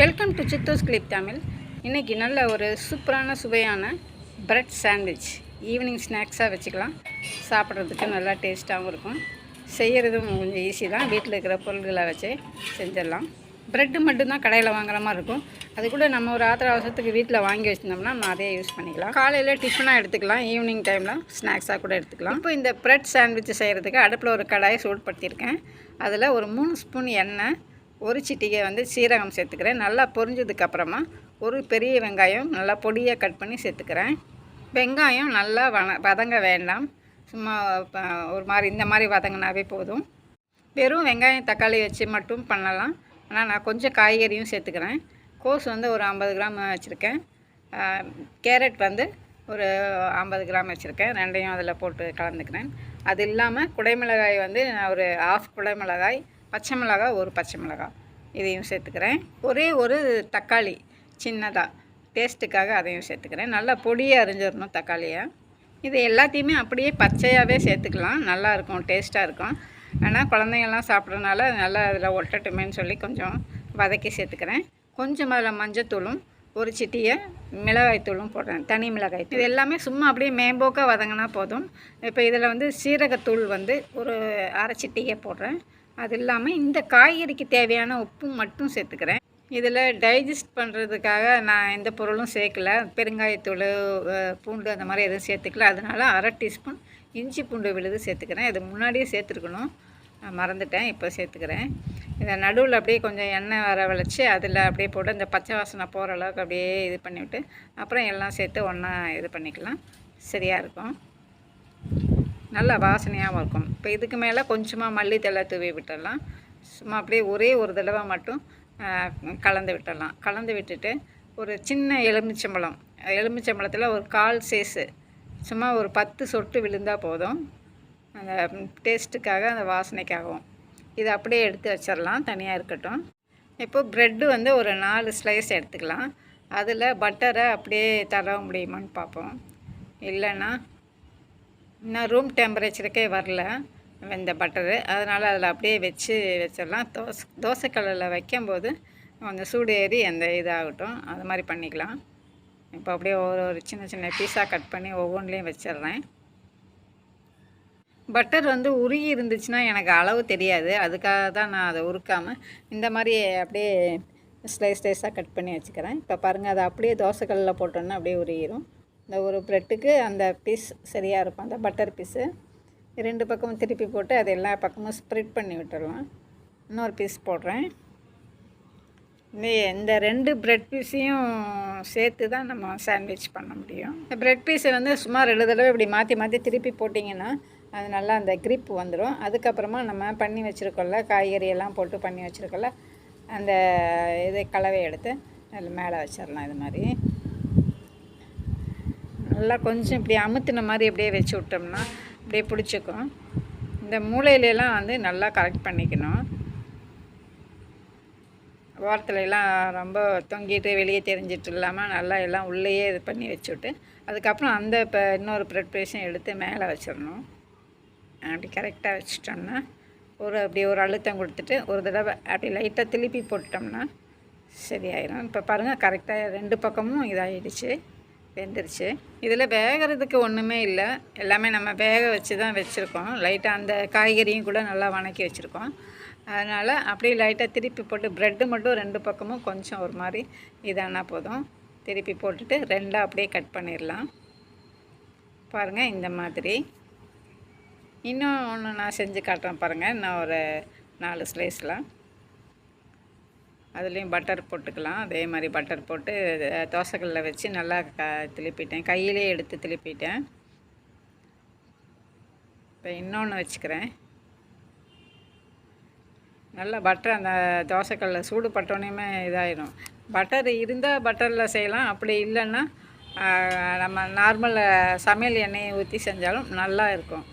Welcome to சித்தோஸ் clip Tamil. இன்றைக்கி நல்ல ஒரு சூப்பரான சுவையான பிரெட் சாண்ட்விச் ஈவினிங் ஸ்நாக்ஸாக வச்சுக்கலாம். சாப்பிட்றதுக்கு நல்லா டேஸ்ட்டாகவும் இருக்கும். செய்கிறதும் கொஞ்சம் ஈஸி தான். வீட்டில் இருக்கிற பொருள்களை வச்சு செஞ்சிடலாம். ப்ரெட்டு மட்டும்தான் கடையில் வாங்குற மாதிரி இருக்கும். அது கூட நம்ம ஒரு ஆத்திர அவசரத்துக்கு வீட்டில் வாங்கி வச்சுருந்தோம்னா நம்ம அதே யூஸ் பண்ணிக்கலாம். காலையில் டிஃபனாக எடுத்துக்கலாம், ஈவினிங் டைமில் ஸ்நாக்ஸாக கூட எடுத்துக்கலாம். இப்போ இந்த பிரெட் சாண்ட்விச் செய்கிறதுக்கு அடுப்பில் ஒரு கடாயை சூடுபடுத்தியிருக்கேன். அதில் ஒரு 3 ஸ்பூன் எண்ணெய், ஒரு சிட்டிகை சீரகம் சேர்த்துக்கிறேன். நல்லா பொரிஞ்சதுக்கப்புறமா ஒரு பெரிய வெங்காயம் நல்லா பொடியாக கட் பண்ணி சேர்த்துக்கிறேன். வெங்காயம் நல்லா வதங்க வேண்டாம், சும்மா ஒரு மாதிரி இந்த மாதிரி வதங்கினாவே போதும். வெறும் வெங்காயம் தக்காளி வச்சு மட்டும் பண்ணலாம். ஆனால் நான் கொஞ்சம் காய்கறியும் சேர்த்துக்கிறேன். கோஸ் ஒரு 50 கிராம் வச்சுருக்கேன். கேரட் ஒரு 50 கிராம் வச்சுருக்கேன். ரெண்டையும் அதில் போட்டு கலந்துக்கிறேன். அது இல்லாமல் குடைமிளகாய் நான் ஒரு 1/2 குடைமிளகாய், பச்சை மிளகாய் ஒரு பச்சை மிளகாய் இதையும் சேர்த்துக்கிறேன். ஒரே ஒரு தக்காளி சின்னதாக டேஸ்ட்டுக்காக அதையும் சேர்த்துக்கிறேன். நல்லா பொடியாக அரிஞ்சிடணும் தக்காளியை. இது எல்லாத்தையுமே அப்படியே பச்சையாகவே சேர்த்துக்கலாம், நல்லாயிருக்கும், டேஸ்ட்டாக இருக்கும். ஆனால் குழந்தைங்கள்லாம் சாப்பிட்றதுனால நல்லா அதில் ஒட்டட்டுமேன்னு சொல்லி கொஞ்சம் வதக்கி சேர்த்துக்கிறேன். கொஞ்சம் அதில் மஞ்சத்தூளும் ஒரு சிட்டியை மிளகாய்த்தூளும் போடுறேன், தனி மிளகாய். இது எல்லாமே சும்மா அப்படியே மேம்போக்காக வதங்கினா போதும். இப்போ இதில் சீரகத்தூள் ஒரு அரை சிட்டிகை போடுறேன். அது இல்லாமல் இந்த காய்கறிக்கு தேவையான உப்பு மட்டும் சேர்த்துக்கிறேன். இதில் டைஜஸ்ட் பண்ணுறதுக்காக நான் எந்த பொருளும் சேர்க்கல. பெருங்காயத்தூள், பூண்டு அந்த மாதிரி எதுவும் சேர்த்துக்கல. அதனால் அரை டீஸ்பூன் இஞ்சி பூண்டு விழுது சேர்த்துக்கிறேன். இது முன்னாடியே சேர்த்துருக்கணும், மறந்துட்டேன், இப்போ சேர்த்துக்கிறேன். இதை நடுவில் அப்படியே கொஞ்சம் எண்ணெய் வர வளைச்சி அதில் அப்படியே போட்டு இந்த பச்சை வாசனை போகிற அளவுக்கு அப்படியே இது பண்ணிவிட்டு அப்புறம் எல்லாம் சேர்த்து ஒன்றா இது பண்ணிக்கலாம். சரியாக இருக்கும், நல்லா வாசனையாகவும் இருக்கும். இப்போ இதுக்கு மேலே கொஞ்சமாக மல்லித்தழை தூவி விட்டுடலாம். சும்மா அப்படியே ஒரே ஒரு தடவை மட்டும் கலந்து விட்டுடலாம். கலந்து விட்டுட்டு ஒரு சின்ன எலுமிச்சம்பழத்தில் ஒரு 1/4 சைஸு சும்மா ஒரு 10 சொட்டு விழுந்தால் போதும், அந்த டேஸ்ட்டுக்காக, அந்த வாசனைக்காகவும். இதை அப்படியே எடுத்து வச்சிடலாம், தனியாக இருக்கட்டும். இப்போது ப்ரெட்டு ஒரு 4 ஸ்லைஸ் எடுத்துக்கலாம். அதில் பட்டரை அப்படியே தடவ முடியுமான்னு பார்ப்போம். இல்லைன்னா இன்னும் ரூம் டெம்பரேச்சருக்கே வரல இந்த பட்டரு, அதனால் அதில் அப்படியே வச்சிடலாம். தோசைக்கல்லில் வைக்கும்போது கொஞ்சம் சூடு ஏறி அந்த இதாகட்டும், அது மாதிரி பண்ணிக்கலாம். இப்போ அப்படியே ஒரு சின்ன சின்ன பீஸாக கட் பண்ணி ஒவ்வொன்றிலையும் வச்சிடுறேன். பட்டர் உருகி இருந்துச்சுன்னா எனக்கு அளவு தெரியாது, அதுக்காக தான் நான் அதை உருக்காமல் இந்த மாதிரி அப்படியே ஸ்லைஸாக கட் பண்ணி வச்சுக்கிறேன். இப்போ பாருங்கள், அதை அப்படியே தோசைக்கல்லில் போட்டோன்னா அப்படியே உருகிடும். இந்த ஒரு ப்ரெட்டுக்கு அந்த பீஸ் சரியாக இருக்கும், அந்த பட்டர் பீஸு. 2 பக்கமும் திருப்பி போட்டு அதை எல்லா பக்கமும் ஸ்ப்ரெட் பண்ணி விட்டுடலாம். இன்னொரு பீஸ் போடுறேன். இந்த 2 ப்ரெட் பீஸையும் சேர்த்து தான் நம்ம சாண்ட்விச் பண்ண முடியும். இந்த ப்ரெட் பீஸை சும்மா 2 தடவை இப்படி மாற்றி மாற்றி திருப்பி போட்டிங்கன்னா அது நல்லா அந்த கிரிப் வந்துடும். அதுக்கப்புறமா நம்ம பண்ணி வச்சுருக்கோம்ல, காய்கறியெல்லாம் போட்டு பண்ணி வச்சுருக்கோம்ல, அந்த கலவையை எடுத்து அதில் மேலே வச்சிடலாம். இது மாதிரி நல்லா கொஞ்சம் இப்படி அமுத்தின மாதிரி அப்படியே வச்சு விட்டோம்னா அப்படியே பிடிச்சிக்கும். இந்த மூளையிலலாம் நல்லா கரெக்ட் பண்ணிக்கணும். ஓரத்துலலாம் ரொம்ப தொங்கிட்டு வெளியே தெரிஞ்சிட்டு இல்லாமல் நல்லா எல்லாம் உள்ளேயே இது பண்ணி வச்சுவிட்டு அதுக்கப்புறம் அந்த இப்போ இன்னொரு ப்ரெட் பீஸையும் எடுத்து மேலே வச்சிடணும். அப்படி கரெக்டாக வச்சிட்டோம்னா அப்படி ஒரு அழுத்தம் கொடுத்துட்டு ஒரு தடவை அப்படி லைட்டாக திருப்பி போட்டோம்னா சரியாயிடும். இப்போ பாருங்கள், கரெக்டாக 2 பக்கமும் இதாகிடுச்சு, வெந்துருச்சு. இதில் வேகிறதுக்கு ஒன்றுமே இல்லை, எல்லாமே நம்ம வேக வச்சு தான் வச்சுருக்கோம். லைட்டாக அந்த காய்கறியும் கூட நல்லா வணக்கி வச்சுருக்கோம். அதனால் அப்படியே லைட்டாக திருப்பி போட்டு ப்ரெட்டு மட்டும் 2 பக்கமும் கொஞ்சம் ஒரு மாதிரி இதானா போதும். திருப்பி போட்டுட்டு 2ஆக அப்படியே கட் பண்ணிடலாம். பாருங்கள், இந்த மாதிரி. இன்னும் ஒன்று நான் செஞ்சு காட்டுறேன் பாருங்கள். இன்னும் ஒரு 4 ஸ்லைஸில் அதுலேயும் பட்டர் போட்டுக்கலாம். அதே மாதிரி பட்டர் போட்டு தோசைக்கல்லில் வச்சு நல்லா திருப்பிட்டேன், கையிலே எடுத்து திருப்பிட்டேன். இப்போ இன்னொன்று வச்சுக்கிறேன். நல்லா பட்டர் அந்த தோசைக்கல்லில் சூடு பட்டோன்னே இதாகிடும். பட்டர் இருந்தால் பட்டரில் செய்யலாம், அப்படி இல்லைன்னா நம்ம நார்மல் சமையல் எண்ணெயை ஊற்றி செஞ்சாலும் நல்லா இருக்கும்.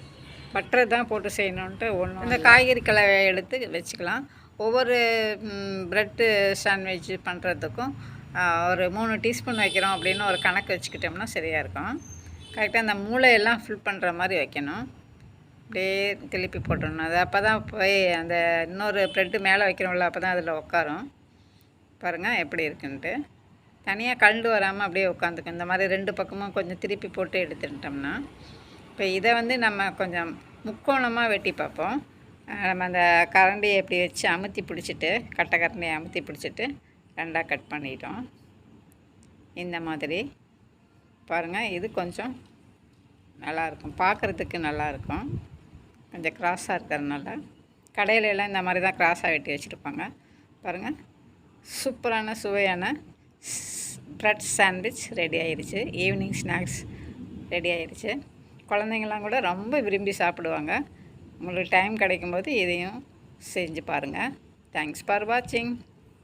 பட்டர் தான் போட்டு செய்யணுன்ட்டு ஒன்று. இந்த காய்கறி கலவையை எடுத்து வச்சுக்கலாம். ஒவ்வொரு ப்ரெட்டு சாண்ட்விச் பண்ணுறதுக்கும் ஒரு 3 டீஸ்பூன் வைக்கிறோம் அப்படின்னு ஒரு கணக்கு வச்சுக்கிட்டோம்னா சரியாக இருக்கும். கரெக்டாக அந்த மூளையெல்லாம் ஃபில் பண்ணுற மாதிரி வைக்கணும். அப்படியே திருப்பி போட்டுடணும். அது அப்போ தான் போய் அந்த இன்னொரு ப்ரெட்டு மேலே வைக்கிறோம்ல, அப்போ தான் அதில் உட்காரும். பாருங்கள் எப்படி இருக்குன்ட்டு. தனியாக கழண்டு வராமல் அப்படியே உட்காந்துக்கும். இந்த மாதிரி 2 பக்கமும் கொஞ்சம் திருப்பி போட்டு எடுத்துட்டோம்னா, இப்போ இதை வந்து நம்ம கொஞ்சம் முக்கோணமாக வெட்டி பார்ப்போம். நம்ம அந்த கரண்டியை எப்படி வச்சு அமுத்தி பிடிச்சிட்டு, கட்டை கரண்டியை அமுத்தி பிடிச்சிட்டு 2ஆக கட் பண்ணிட்டோம். இந்த மாதிரி பாருங்கள், இது கொஞ்சம் நல்லாயிருக்கும், பார்க்குறதுக்கு நல்லாயிருக்கும். கொஞ்சம் கிராஸாக இருக்கிறதுனால கடையில எல்லாம் இந்த மாதிரி தான் கிராஸாக வெட்டி வச்சுருப்பாங்க. பாருங்கள், சூப்பரான சுவையான ப்ரெட் சாண்ட்விச் ரெடி ஆயிடுச்சு. ஈவினிங் ஸ்நாக்ஸ் ரெடி ஆயிடுச்சு. குழந்தைங்களாம் கூட ரொம்ப விரும்பி சாப்பிடுவாங்க. உங்களுக்கு டைம் கிடைக்கும்போது இதையும் செஞ்சு பாருங்கள். தேங்க்ஸ் ஃபார் வாட்சிங்.